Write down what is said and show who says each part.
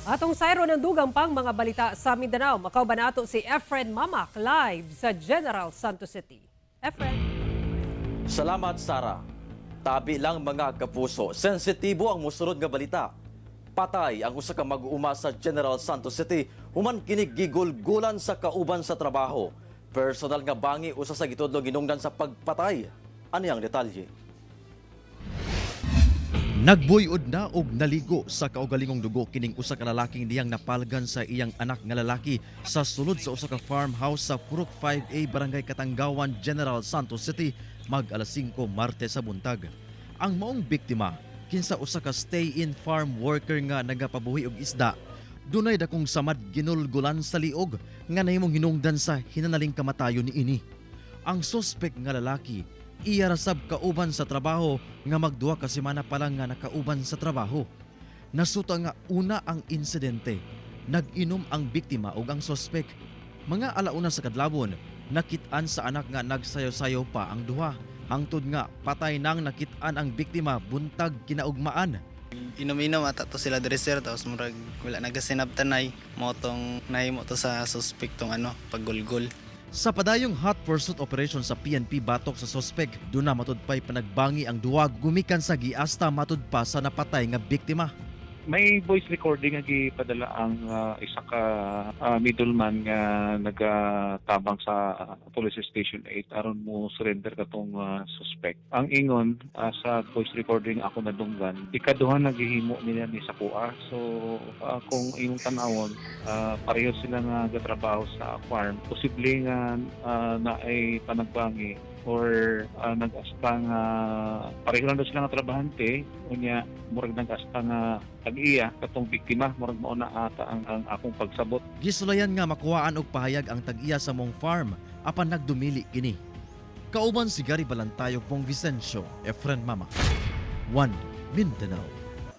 Speaker 1: Atong sayro ng dugang pang mga balita sa Mindanao. Makauban nato si Efren Mamak live sa General Santos City. Efren.
Speaker 2: Salamat, Sara. Tabi lang mga kapuso. Sensitibo ang musunod nga balita. Patay ang usa ka mag-uuma sa General Santos City human kinig gigulgulan sa kauban sa trabaho. Personal nga bangi usa sa gitudlo ginungdan sa pagpatay. Ano ang detalye?
Speaker 3: Nagbuyod na og naligo sa kaugalingong dugo kining usa ka lalaking diyang napalgan sa iyang anak nga lalaki sa sulod sa usa ka farmhouse sa Purok 5A Barangay Katanggawan, General Santos City mag alas 5 Martes sa buntag. Ang maong biktima kinsa usa ka stay-in farm worker nga nagapabuhi og isda. Dunay dakong samad ginulgulan sa liog nga nahimong hinungdan sa hinanaling kamatayon niini. Ang suspek nga lalaki iya rasab kauban sa trabaho nga magduha ka semana pa lang nga nakauban sa trabaho. Nasuta nga una ang insidente. Nag-inom ang biktima ug ang suspek. Mga alauna sa kadlawon, nakit-an sa anak nga nagsayaw-sayaw pa ang duha. Hangtod nga patay nang nakit-an ang biktima buntag kinaugmaan.
Speaker 4: Inom-inom ata to sila diri sir, tapos murag wala nagasinabtanay mo tong nahimo to sa suspektong paggulgol.
Speaker 3: Sa padayong hot pursuit operation sa PNP batok sa suspek, doon na matudpay panagbangi ang duwag gumikan sa giasta matudpa sa napatay nga biktima.
Speaker 5: May voice recording nga gipadala ang isa ka middleman nga nagatabang sa police station 8 aron mo surrender katong suspect. Ang ingon sa voice recording ako nadunggan, ikaduha naghihimo nila ni Sakua. So kung imong tan-awon, pareho sila nga gatrabaho sa farm. Posible nga na ay panagbangi or nag-asta nga pareho lang daw sila nga trabahante unya murag nag-asta nga tag-iya katong biktima murag mao na ata ang akong pagsabot.
Speaker 3: Gisulayan nga makuhaan og pahayag ang tag-iya sa mong farm apan nagdumili kini. Kauban si Gary Balantayog, Pong Vicencio, Efren Mamak, One Mindanao.